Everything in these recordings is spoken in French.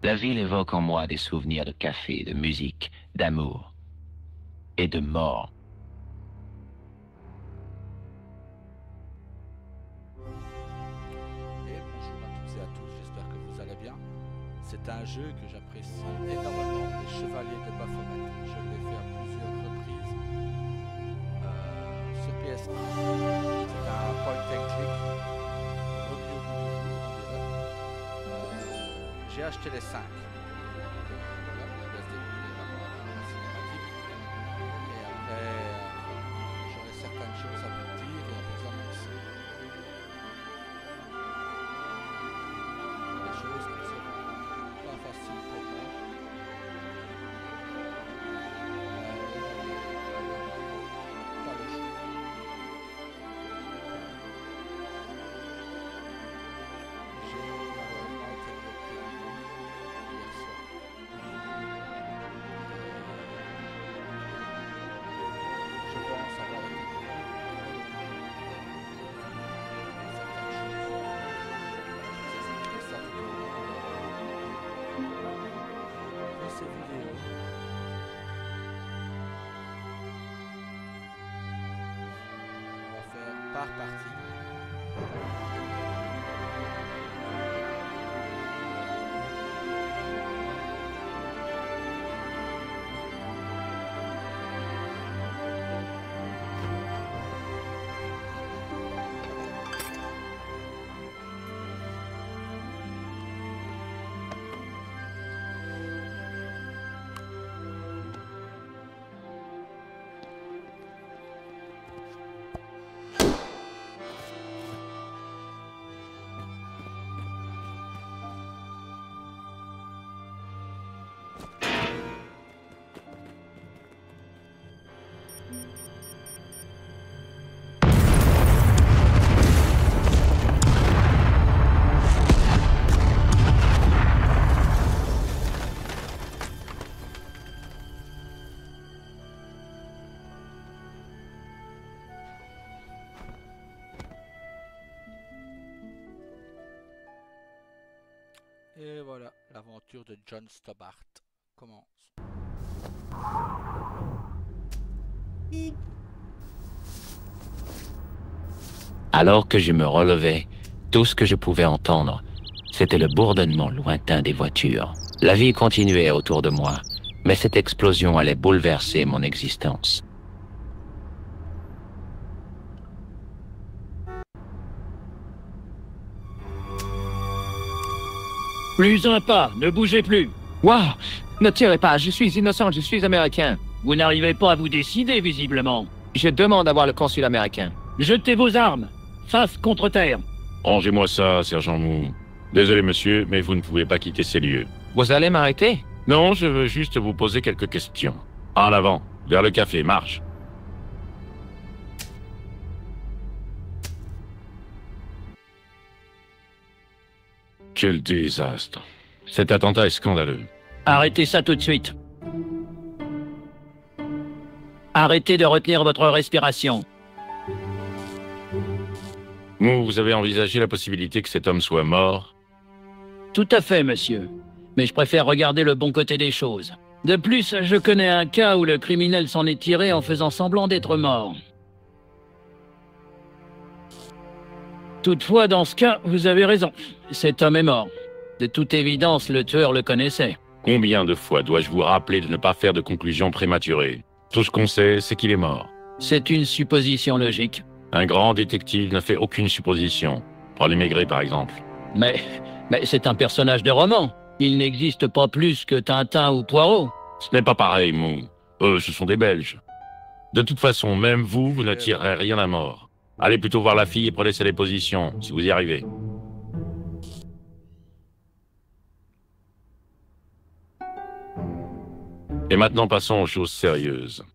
La ville évoque en moi des souvenirs de café, de musique, d'amour et de mort. Et bonjour à toutes et à tous, j'espère que vous allez bien. C'est un jeu que j'apprécie énormément, les Chevaliers de Baphomet. Je l'ai fait à plusieurs reprises sur PS1. C'est un point and click, remis au goût du jour, on dirait. J'ai acheté les 5. Voilà, je laisse découvrir d'abord la cinématique. Et après, j'aurai certaines choses à vous dire et à vous annoncer. Des choses qui ne seront pas faciles pour moi. Pas le choix. J'ai malheureusement été bloqué hier soir. Je pense avoir été trop long. Certaines choses. Je vous expliquerai ça tout au long de ces vidéos. On va faire par partie. Et voilà, l'aventure de John Stobart commence. Alors que je me relevais, tout ce que je pouvais entendre, c'était le bourdonnement lointain des voitures. La vie continuait autour de moi, mais cette explosion allait bouleverser mon existence. Plus un pas, ne bougez plus. Waouh! Ne tirez pas, je suis innocent, je suis américain. Vous n'arrivez pas à vous décider, visiblement. Je demande à voir le consul américain. Jetez vos armes, face contre terre. Rangez-moi ça, sergent Mou. Désolé, monsieur, mais vous ne pouvez pas quitter ces lieux. Vous allez m'arrêter? Non, je veux juste vous poser quelques questions. En avant, vers le café, marche. Quel désastre. Cet attentat est scandaleux. Arrêtez ça tout de suite. Arrêtez de retenir votre respiration. Mou, vous avez envisagé la possibilité que cet homme soit mort? Tout à fait, monsieur. Mais je préfère regarder le bon côté des choses. De plus, je connais un cas où le criminel s'en est tiré en faisant semblant d'être mort. Toutefois, dans ce cas, vous avez raison. Cet homme est mort. De toute évidence, le tueur le connaissait. Combien de fois dois-je vous rappeler de ne pas faire de conclusions prématurées? Tout ce qu'on sait, c'est qu'il est mort. C'est une supposition logique. Un grand détective ne fait aucune supposition. Prenez Maigret, par exemple. Mais c'est un personnage de roman. Il n'existe pas plus que Tintin ou Poirot. Ce n'est pas pareil, Mou. Eux, ce sont des Belges. De toute façon, même vous, vous ne tirerez rien à mort. Allez plutôt voir la fille et prenez ses dépositions, si vous y arrivez. Et maintenant, passons aux choses sérieuses.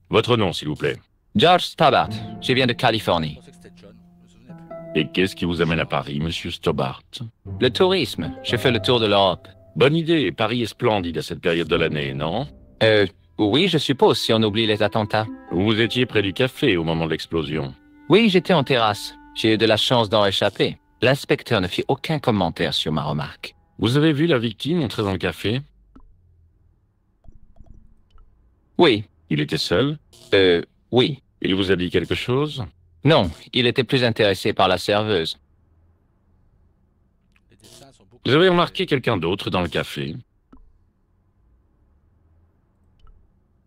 Votre nom, s'il vous plaît. George Stobart, je viens de Californie. Je pensais que c'était John, je me souvenais plus. Et qu'est-ce qui vous amène à Paris, monsieur Stobart? Le tourisme, je fais le tour de l'Europe. Bonne idée, Paris est splendide à cette période de l'année, non? Oui, je suppose, si on oublie les attentats. Vous étiez près du café au moment de l'explosion. Oui, j'étais en terrasse. J'ai eu de la chance d'en échapper. L'inspecteur ne fit aucun commentaire sur ma remarque. Vous avez vu la victime entrer dans le café? Oui, Il était seul? oui. Il vous a dit quelque chose? Non, il était plus intéressé par la serveuse. Les dessins sont beaucoup... Vous avez remarqué quelqu'un d'autre dans le café?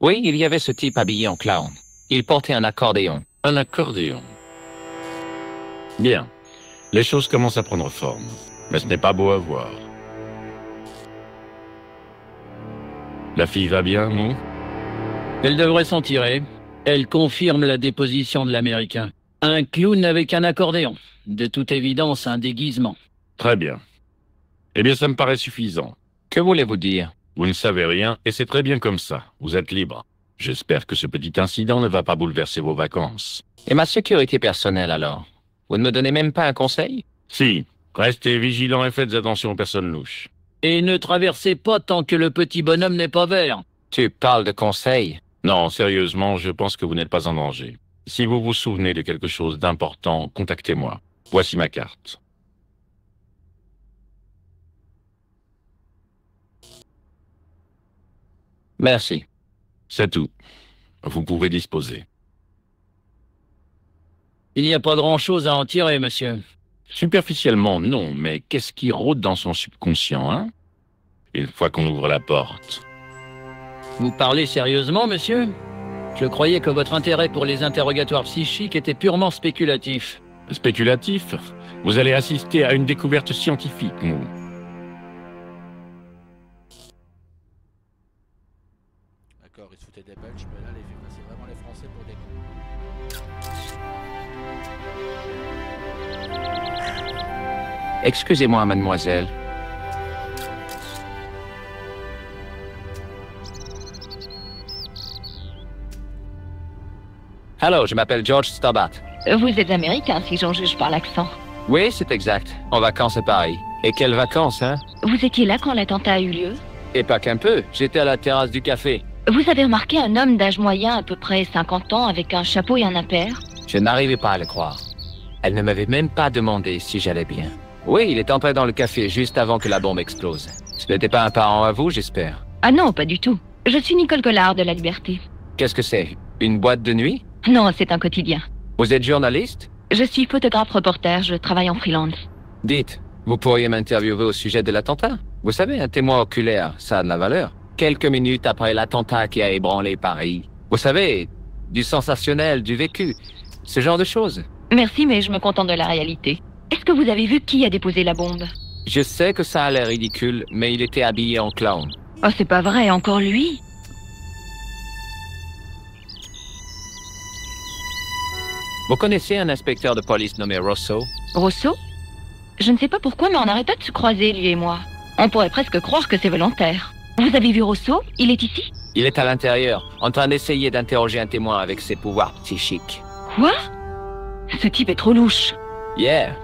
Oui, il y avait ce type habillé en clown. Il portait un accordéon. Un accordéon. Bien. Les choses commencent à prendre forme. Mais ce n'est pas beau à voir. La fille va bien, Mou? Elle devrait s'en tirer. Elle confirme la déposition de l'Américain. Un clown avec un accordéon. De toute évidence, un déguisement. Très bien. Eh bien, ça me paraît suffisant. Que voulez-vous dire? Vous ne savez rien, et c'est très bien comme ça. Vous êtes libre. J'espère que ce petit incident ne va pas bouleverser vos vacances. Et ma sécurité personnelle, alors? Vous ne me donnez même pas un conseil? Si, restez vigilants et faites attention aux personnes louches. Et ne traversez pas tant que le petit bonhomme n'est pas vert. Tu parles de conseil? Non, sérieusement, je pense que vous n'êtes pas en danger. Si vous vous souvenez de quelque chose d'important, contactez-moi. Voici ma carte. Merci. C'est tout. Vous pouvez disposer. Il n'y a pas grand-chose à en tirer, monsieur. Superficiellement, non, mais qu'est-ce qui rôde dans son subconscient, hein? Une fois qu'on ouvre la porte. Vous parlez sérieusement, monsieur? Je croyais que votre intérêt pour les interrogatoires psychiques était purement spéculatif. Spéculatif? Vous allez assister à une découverte scientifique, Mou. D'accord, ils se foutaient des Belges, mais là, les films, c'est vraiment les Français pour des cons. Excusez-moi, mademoiselle. Allô, je m'appelle George Stabat. Vous êtes américain, si j'en juge par l'accent. Oui, c'est exact. En vacances à Paris. Et quelles vacances, hein? Vous étiez là quand l'attentat a eu lieu? Et pas qu'un peu. J'étais à la terrasse du café. Vous avez remarqué un homme d'âge moyen, à peu près 50 ans, avec un chapeau et un impair? Je n'arrivais pas à le croire. Elle ne m'avait même pas demandé si j'allais bien. Oui, il est entré dans le café juste avant que la bombe explose. Ce n'était pas un parent à vous, j'espère. Ah non, pas du tout. Je suis Nicole Collard de La Liberté. Qu'est-ce que c'est? Une boîte de nuit? Non, c'est un quotidien. Vous êtes journaliste? Je suis photographe-reporter, je travaille en freelance. Dites, vous pourriez m'interviewer au sujet de l'attentat? Vous savez, un témoin oculaire, ça a de la valeur. Quelques minutes après l'attentat qui a ébranlé Paris. Vous savez, du sensationnel, du vécu, ce genre de choses. Merci, mais je me contente de la réalité. Est-ce que vous avez vu qui a déposé la bombe? Je sais que ça a l'air ridicule, mais il était habillé en clown. Oh, c'est pas vrai, encore lui? Vous connaissez un inspecteur de police nommé Rosso? Rosso? Je ne sais pas pourquoi, mais on n'arrête pas de se croiser, lui et moi. On pourrait presque croire que c'est volontaire. Vous avez vu Rosso? Il est ici? Il est à l'intérieur, en train d'essayer d'interroger un témoin avec ses pouvoirs psychiques. Quoi? Ce type est trop louche. Yeah.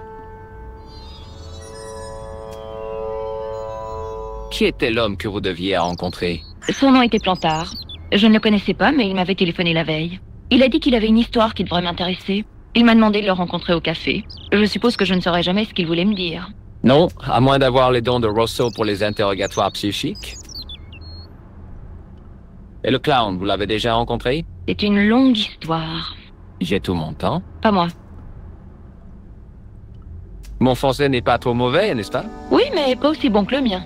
Qui était l'homme que vous deviez rencontrer? Son nom était Plantard. Je ne le connaissais pas, mais il m'avait téléphoné la veille. Il a dit qu'il avait une histoire qui devrait m'intéresser. Il m'a demandé de le rencontrer au café. Je suppose que je ne saurais jamais ce qu'il voulait me dire. Non, à moins d'avoir les dons de Rosso pour les interrogatoires psychiques. Et le clown, vous l'avez déjà rencontré? C'est une longue histoire. J'ai tout mon temps. Pas moi. Mon français n'est pas trop mauvais, n'est-ce pas? Oui, mais pas aussi bon que le mien.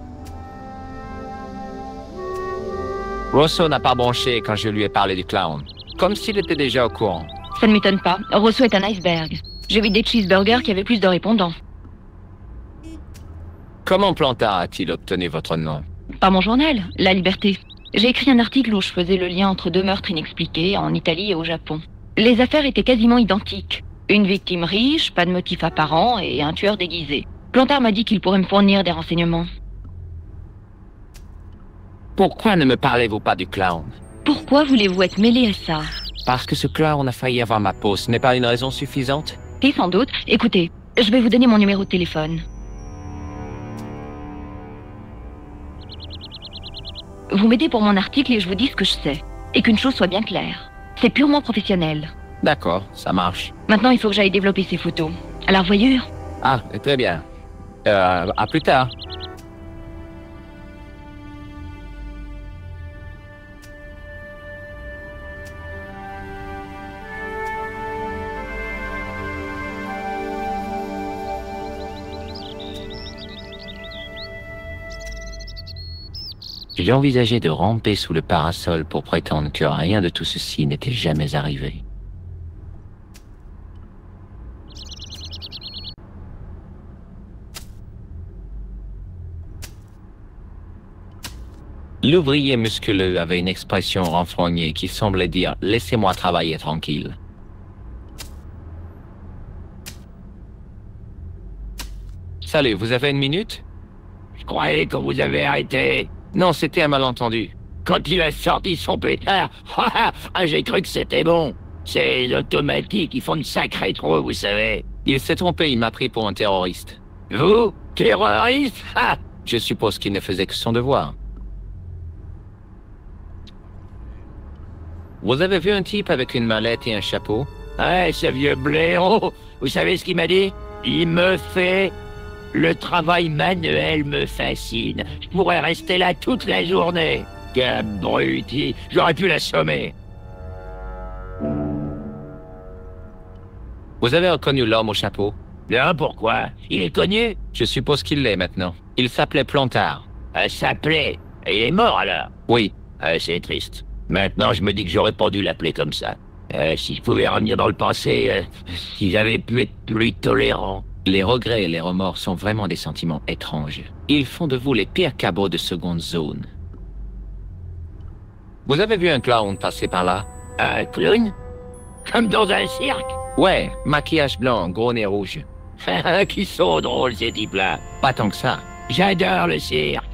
Rosso n'a pas bronché quand je lui ai parlé du clown. Comme s'il était déjà au courant. Ça ne m'étonne pas. Rosso est un iceberg. J'ai vu des cheeseburgers qui avaient plus de répondants. Comment Plantard a-t-il obtenu votre nom? Par mon journal, La Liberté. J'ai écrit un article où je faisais le lien entre deux meurtres inexpliqués en Italie et au Japon. Les affaires étaient quasiment identiques. Une victime riche, pas de motif apparent et un tueur déguisé. Plantard m'a dit qu'il pourrait me fournir des renseignements. Pourquoi ne me parlez-vous pas du clown? Pourquoi voulez-vous être mêlé à ça? Parce que ce clown a failli avoir ma peau, ce n'est pas une raison suffisante? Et sans doute. Écoutez, je vais vous donner mon numéro de téléphone. Vous m'aidez pour mon article et je vous dis ce que je sais. Et qu'une chose soit bien claire. C'est purement professionnel. D'accord, ça marche. Maintenant, il faut que j'aille développer ces photos. À la revoyure. Ah, très bien. À plus tard. J'ai envisagé de ramper sous le parasol pour prétendre que rien de tout ceci n'était jamais arrivé. L'ouvrier musculeux avait une expression renfrognée qui semblait dire « Laissez-moi travailler tranquille ». Salut, vous avez une minute? Je croyais que vous avez arrêté. Non, c'était un malentendu. Quand il a sorti son pétard, j'ai cru que c'était bon. Ces automatiques, ils font de sacrés trous, vous savez. Il s'est trompé, il m'a pris pour un terroriste. Vous? Terroriste? Je suppose qu'il ne faisait que son devoir. Vous avez vu un type avec une mallette et un chapeau? Ouais, ce vieux blaireau. Vous savez ce qu'il m'a dit? Il me fait... Le travail manuel me fascine. Je pourrais rester là toute la journée. Qu'abruti. J'aurais pu l'assommer. Vous avez reconnu l'homme au chapeau? Non, pourquoi? Il est connu? Je suppose qu'il l'est maintenant. Il s'appelait Plantard. S'appelait? Et il est mort alors? Oui. C'est triste. Maintenant, je me dis que j'aurais pas dû l'appeler comme ça. Si je pouvais revenir dans le passé, si j'avais pu être plus tolérant. Les regrets et les remords sont vraiment des sentiments étranges. Ils font de vous les pires cabots de seconde zone. Vous avez vu un clown passer par là? Un clown? Comme dans un cirque? Ouais, maquillage blanc, gros nez rouge. Qui sont drôles ces types-là. Pas tant que ça. J'adore le cirque.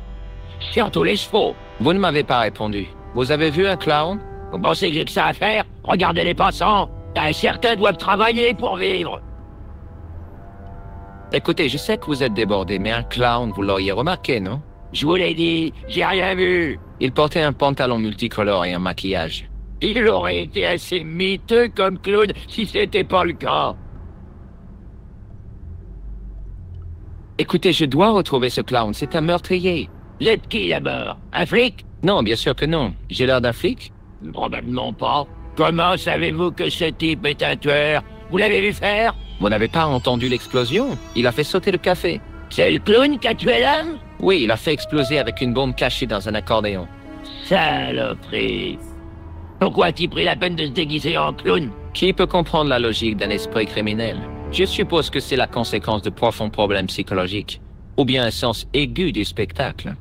Surtout les chevaux. Vous ne m'avez pas répondu. Vous avez vu un clown? Vous pensez que j'ai que ça à faire? Regardez les passants. Certains doivent travailler pour vivre. Écoutez, je sais que vous êtes débordé, mais un clown, vous l'auriez remarqué, non? Je vous l'ai dit, j'ai rien vu. Il portait un pantalon multicolore et un maquillage. Il aurait été assez miteux comme clown si c'était pas le cas. Écoutez, je dois retrouver ce clown, c'est un meurtrier. Vous êtes qui d'abord? Un flic? Non, bien sûr que non. J'ai l'air d'un flic? Probablement pas. Comment savez-vous que ce type est un tueur? Vous l'avez vu faire? Vous n'avez pas entendu l'explosion? Il a fait sauter le café. C'est le clown qui a tué l'homme? Oui, il a fait exploser avec une bombe cachée dans un accordéon. Saloperie. Pourquoi a-t-il pris la peine de se déguiser en clown? Qui peut comprendre la logique d'un esprit criminel? Je suppose que c'est la conséquence de profonds problèmes psychologiques. Ou bien un sens aigu du spectacle.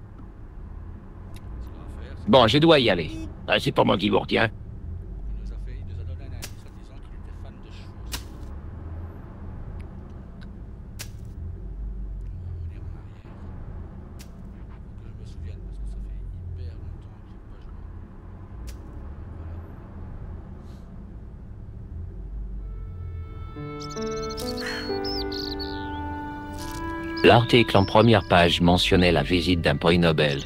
Bon, je dois y aller. C'est pas moi qui vous retiens. Il nous a donné un indice en disant qu'il était fan de chevaux. On va revenir en arrière. Faut que je me souvienne parce que ça fait hyper longtemps que j'ai pas joué. L'article en première page mentionnait la visite d'un prix Nobel,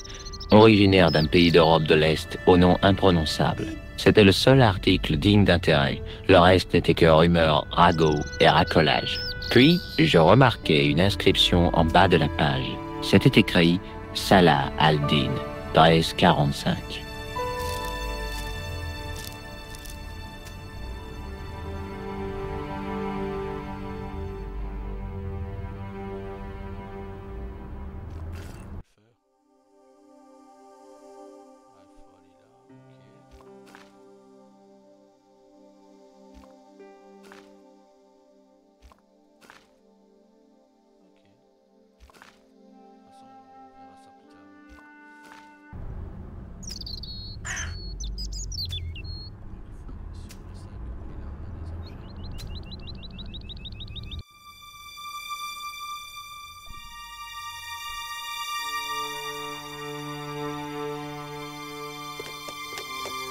originaire d'un pays d'Europe de l'Est au nom imprononçable. C'était le seul article digne d'intérêt. Le reste n'était que rumeurs, ragots et racolage. Puis, je remarquai une inscription en bas de la page. C'était écrit « Salah al-Din, 1345 ».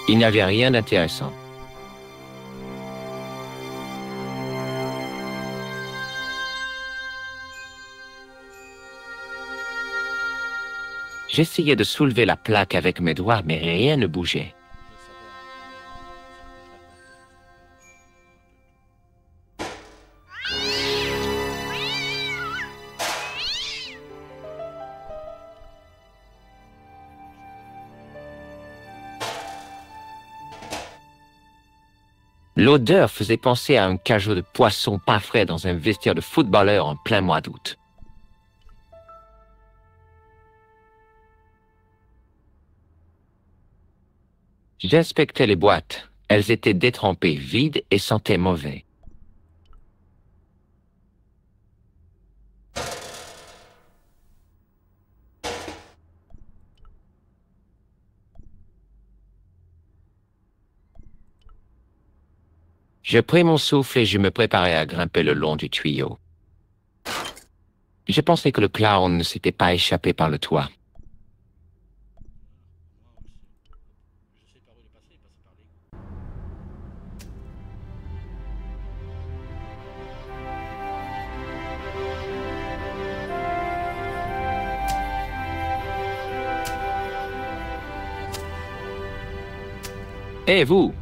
Il n'y avait rien d'intéressant. J'essayais de soulever la plaque avec mes doigts, mais rien ne bougeait. L'odeur faisait penser à un cajot de poisson pas frais dans un vestiaire de footballeur en plein mois d'août. J'inspectais les boîtes. Elles étaient détrempées, vides et sentaient mauvais. Je pris mon souffle et je me préparais à grimper le long du tuyau. Je pensais que le clown ne s'était pas échappé par le toit. Et vous?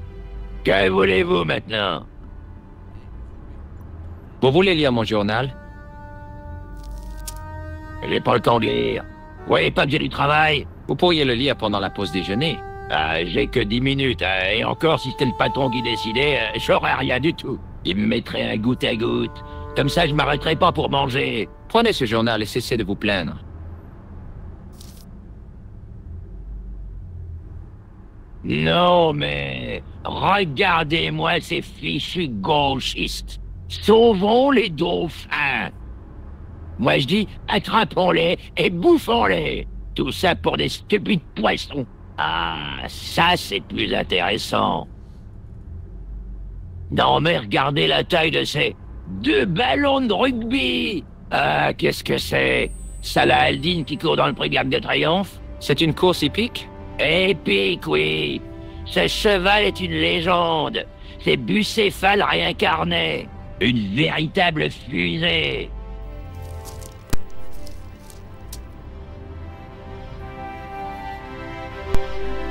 Que voulez-vous maintenant? Vous voulez lire mon journal? J'ai pas le temps de lire. Vous voyez pas que j'ai du travail? Vous pourriez le lire pendant la pause déjeuner. Ah, j'ai que 10 minutes, hein, et encore si c'était le patron qui décidait, j'aurais rien du tout. Il me mettrait un goutte à goutte. Comme ça, je m'arrêterai pas pour manger. Prenez ce journal et cessez de vous plaindre. Non, mais regardez-moi ces fichus gauchistes. Sauvons les dauphins. Moi, je dis, attrapons-les et bouffons-les. Tout ça pour des stupides poissons. Ah, ça, c'est plus intéressant. Non, mais regardez la taille de ces 2 ballons de rugby. Ah, qu'est-ce que c'est? Salah Al-Din qui court dans le prix de l'Arc de Triomphe? C'est une course hippique? Épique, oui. Ce cheval est une légende. C'est Bucéphale réincarné. Une véritable fusée.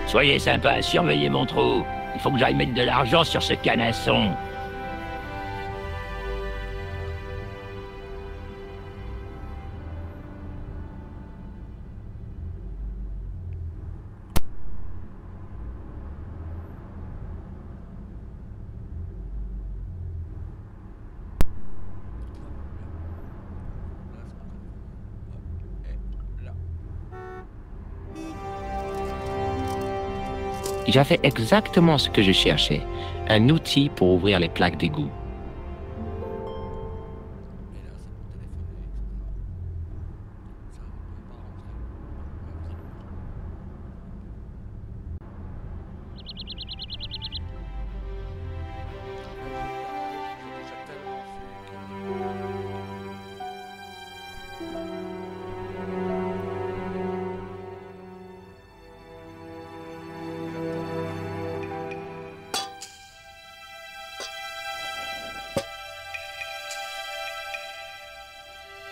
Soyez sympa, surveillez mon trou. Il faut que j'aille mettre de l'argent sur ce canasson. J'avais exactement ce que je cherchais, un outil pour ouvrir les plaques d'égout.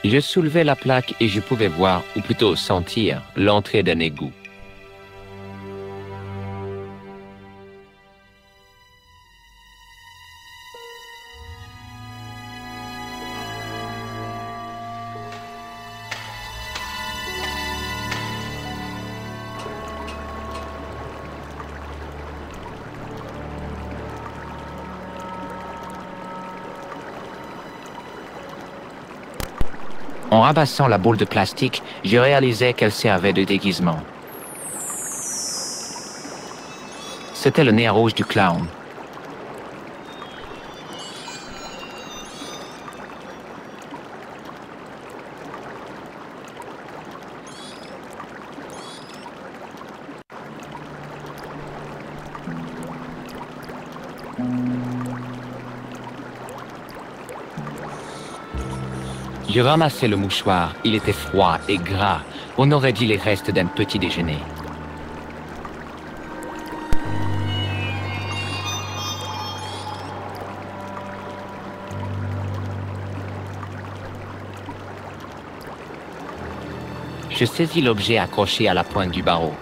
Je soulevais la plaque et je pouvais voir, ou plutôt sentir, l'entrée d'un égout. En ramassant la boule de plastique, je réalisais qu'elle servait de déguisement. C'était le nez rouge du clown. Je ramassais le mouchoir, il était froid et gras. On aurait dit les restes d'un petit déjeuner. Je saisis l'objet accroché à la pointe du barreau.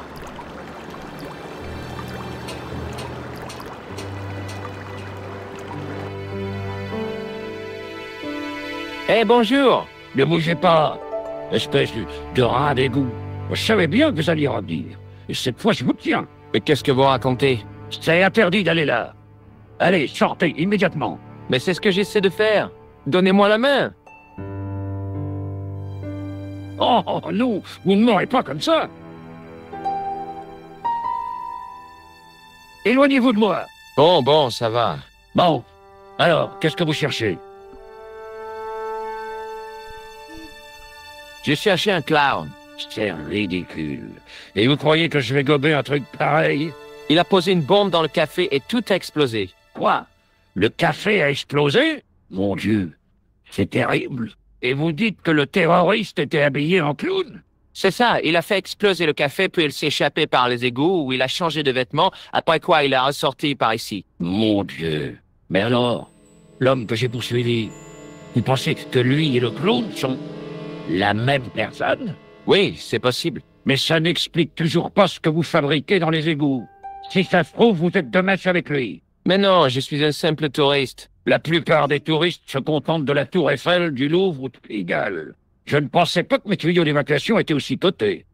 Eh bonjour! Ne bougez pas! Espèce de rat d'égout. Je savais bien que vous alliez revenir. Et cette fois, je vous tiens. Mais qu'est-ce que vous racontez? C'est interdit d'aller là. Allez, sortez, immédiatement. Mais c'est ce que j'essaie de faire. Donnez-moi la main. Oh non, vous ne m'aurez pas comme ça. Éloignez-vous de moi. Bon, ça va. Bon, alors, qu'est-ce que vous cherchez? J'ai cherché un clown. C'est ridicule. Et vous croyez que je vais gober un truc pareil? Il a posé une bombe dans le café et tout a explosé. Quoi? Le café a explosé? Mon Dieu, c'est terrible. Et vous dites que le terroriste était habillé en clown? C'est ça, il a fait exploser le café puis il s'est échappé par les égouts où il a changé de vêtements, après quoi il est ressorti par ici. Mon Dieu. Mais alors, l'homme que j'ai poursuivi, vous pensez que lui et le clown sont la même personne? Oui, c'est possible. Mais ça n'explique toujours pas ce que vous fabriquez dans les égouts. Si ça se trouve, vous êtes de mèche avec lui. Mais non, je suis un simple touriste. La plupart des touristes se contentent de la tour Eiffel, du Louvre ou de Pigalle. Je ne pensais pas que mes tuyaux d'évacuation étaient aussi cotés.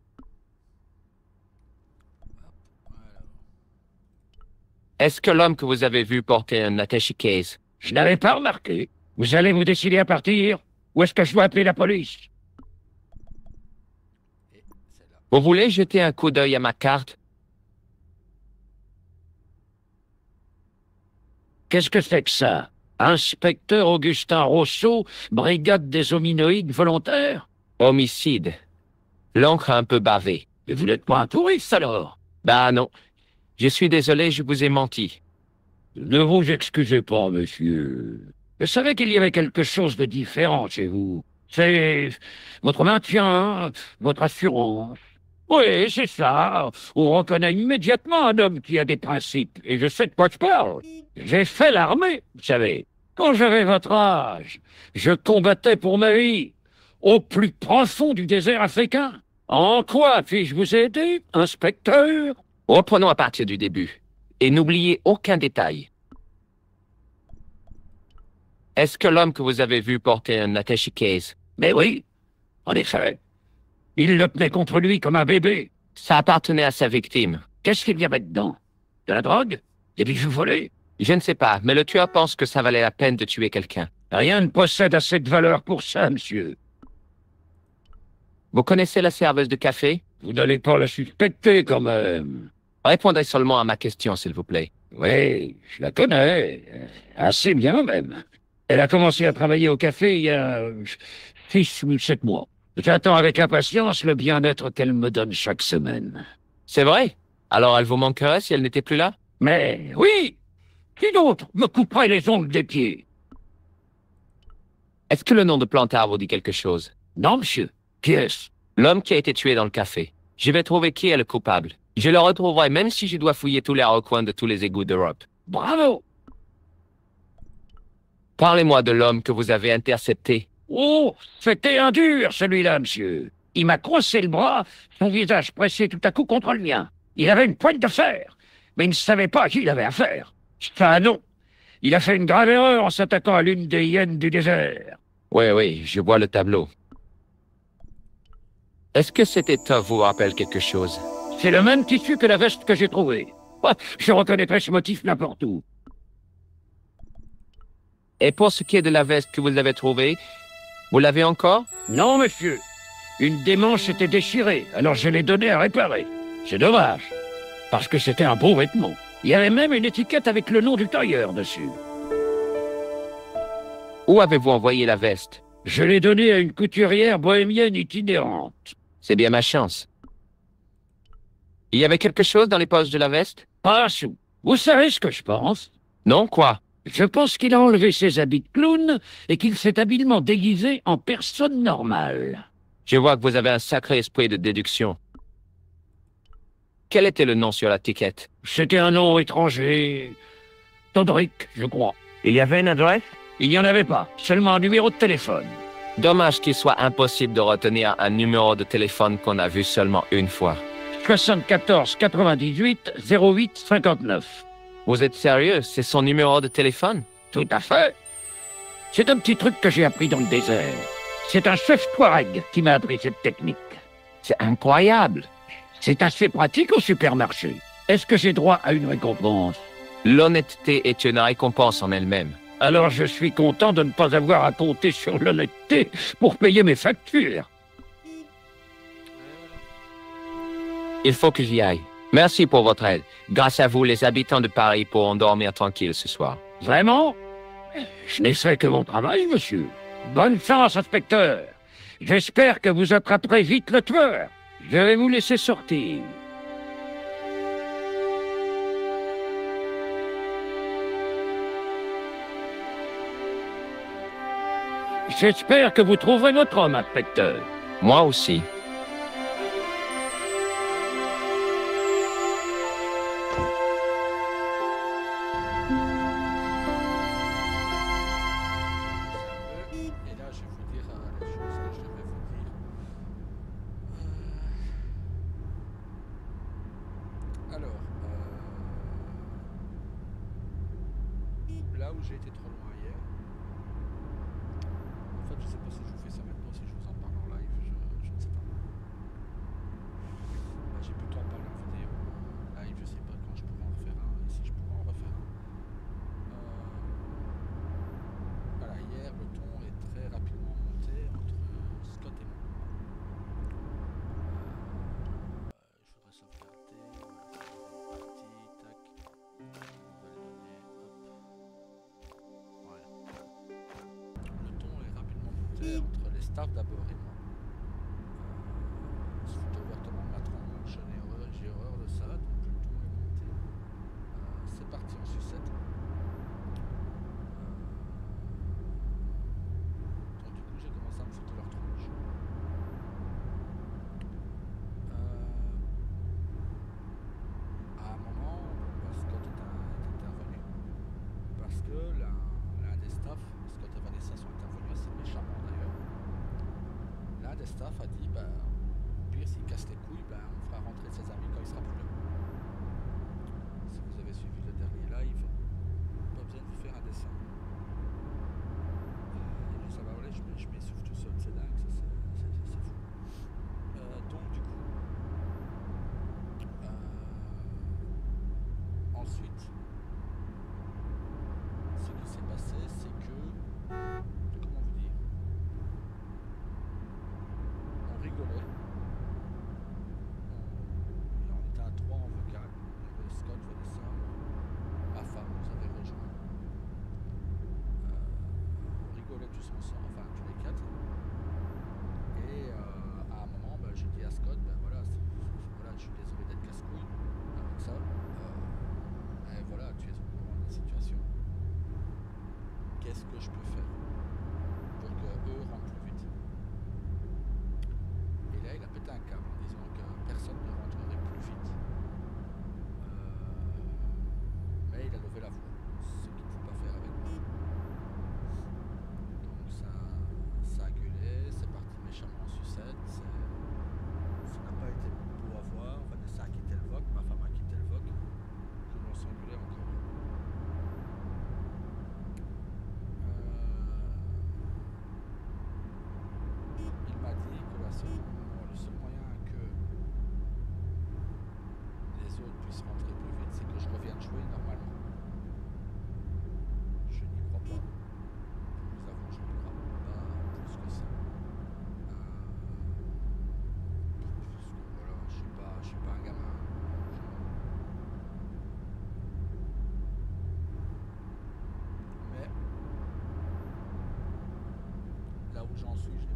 Est-ce que l'homme que vous avez vu porter un attaché case? Je n'avais pas remarqué. Vous allez vous décider à partir? Ou est-ce que je dois appeler la police? Vous voulez jeter un coup d'œil à ma carte? Qu'est-ce que c'est que ça? Inspecteur Augustin Rousseau, brigade des hominoïdes volontaires? Homicide. L'encre a un peu bavé. Mais vous n'êtes pas un touriste alors? Bah non. Je suis désolé, je vous ai menti. Ne vous excusez pas, monsieur. Je savais qu'il y avait quelque chose de différent chez vous. C'est votre maintien, votre assurance. Oui, c'est ça. On reconnaît immédiatement un homme qui a des principes. Et je sais de quoi je parle. J'ai fait l'armée, vous savez. Quand j'avais votre âge, je combattais pour ma vie, au plus profond du désert africain. En quoi puis-je vous aider, inspecteur? Reprenons à partir du début. Et n'oubliez aucun détail. Est-ce que l'homme que vous avez vu porter un attaché case? Mais oui, en effet. Il le tenait contre lui comme un bébé. Ça appartenait à sa victime. Qu'est-ce qu'il y avait dedans? De la drogue? Des bijoux volés? Je ne sais pas, mais le tueur pense que ça valait la peine de tuer quelqu'un. Rien ne possède assez de valeur pour ça, monsieur. Vous connaissez la serveuse de café? Vous n'allez pas la suspecter, quand même. Répondez seulement à ma question, s'il vous plaît. Oui, je la connais. Assez bien, même. Elle a commencé à travailler au café il y a 6 ou 7 mois. J'attends avec impatience le bien-être qu'elle me donne chaque semaine. C'est vrai? Alors elle vous manquerait si elle n'était plus là? Mais oui! Qui d'autre me couperait les ongles des pieds? Est-ce que le nom de Plantard vous dit quelque chose? Non, monsieur. Qui est-ce? L'homme qui a été tué dans le café. Je vais trouver qui est le coupable. Je le retrouverai même si je dois fouiller tous les recoins de tous les égouts d'Europe. Bravo! Parlez-moi de l'homme que vous avez intercepté. Oh, c'était un dur, celui-là, monsieur. Il m'a coincé le bras, son visage pressé tout à coup contre le mien. Il avait une pointe de fer, mais il ne savait pas à qui il avait affaire. Ah non, il a fait une grave erreur en s'attaquant à l'une des hyènes du désert. Oui, je vois le tableau. Est-ce que cet étoffe vous rappelle quelque chose? C'est le même tissu que la veste que j'ai trouvée. Ouais, je reconnaîtrais ce motif n'importe où. Et pour ce qui est de la veste que vous avez trouvée, vous l'avez encore? Non, monsieur. Une des manches était déchirée, alors je l'ai donnée à réparer. C'est dommage, parce que c'était un beau vêtement. Il y avait même une étiquette avec le nom du tailleur dessus. Où avez-vous envoyé la veste? Je l'ai donnée à une couturière bohémienne itinérante. C'est bien ma chance. Il y avait quelque chose dans les poches de la veste? Pas un sou. Vous savez ce que je pense? Non, quoi? Je pense qu'il a enlevé ses habits de clown et qu'il s'est habilement déguisé en personne normale. Je vois que vous avez un sacré esprit de déduction. Quel était le nom sur l'étiquette? C'était un nom étranger. Todrick, je crois. Il y avait une adresse? Il n'y en avait pas, seulement un numéro de téléphone. Dommage qu'il soit impossible de retenir un numéro de téléphone qu'on a vu seulement une fois. 74 98 08 59. Vous êtes sérieux? C'est son numéro de téléphone? Tout à fait. C'est un petit truc que j'ai appris dans le désert. C'est un chef Touareg qui m'a appris cette technique. C'est incroyable. C'est assez pratique au supermarché. Est-ce que j'ai droit à une récompense? L'honnêteté est une récompense en elle-même. Alors je suis content de ne pas avoir à compter sur l'honnêteté pour payer mes factures. Il faut que j'y aille. Merci pour votre aide. Grâce à vous, les habitants de Paris pourront dormir tranquilles ce soir. Vraiment? Je n'essaie que mon travail, monsieur. Bonne chance, inspecteur. J'espère que vous attraperez vite le tueur. Je vais vous laisser sortir. J'espère que vous trouverez notre homme, inspecteur. Moi aussi. Et là, je vais vous dire les choses que je devais vous dire. Alors, là où j'ai été trop loin hier, en fait, je sais pas si je vous fais ça maintenant, si je vous en parle en live, je ne sais pas. J'ai plutôt en parler en vidéo. Live, je sais pas quand je pourrai en refaire un, et si je pourrai en refaire un. Voilà, hier, le ton est très rapidement monté entre Scott et moi. Je voudrais sauvegarder, voilà, c'est une partie, tac. On va les donner, hop. Voilà. Le ton est rapidement monté entre les staffs d'abord et moi. Je foutais ouvertement ma tronche, j'ai horreur de ça, donc le ton est monté. C'est parti en sucette. Donc du coup j'ai commencé à me foutre leur tronche. À un moment, Scott est intervenu parce que l'un des staffs, Scott et Vanessa sont intervenus assez méchamment d'ailleurs. L'un des staffs a dit, bah, au pire s'il casse les couilles, bah, on fera rentrer ses amis quand il sera plus là. Si vous avez suivi le dernier live, pas besoin de vous faire un dessin. Ça va aller, je m'essouffle tout seul, c'est dingue, c'est fou. Donc du coup, ensuite, ce qui s'est passé, c'est que, comment vous dire, on rigolait, on était à 3 en vocal, il y avait Scott, Vanessa, ma femme nous avait rejoint. On rigolait tous ensemble, enfin tous les quatre. Et à un moment, bah, je dis à Scott, ben voilà, voilà, je suis désolé d'être casse-couille avec ça. Et voilà, tu es au courant de la situation. Qu'est-ce que je peux faire pour que eux rentrent plus vite? Et là, il a pété un câble en disant que personne ne rentrerait plus vite. Mais il a levé la voix, ce qu'il ne faut pas faire avec moi. Donc ça a gueulé, c'est parti méchamment en sucette, ça n'a pas été beau à voir. Vanessa a quitté le VOC, ma femme a quitté le VOC, que l'on s'engueulait encore. Il m'a dit que le seul moyen que les autres puissent rentrer plus vite, c'est que je revienne jouer normalement. Je n'y crois pas. Je vous avoue, je n'y crois pas plus que ça. Voilà, je suis pas un gamin. Mais là où j'en suis, je n'ai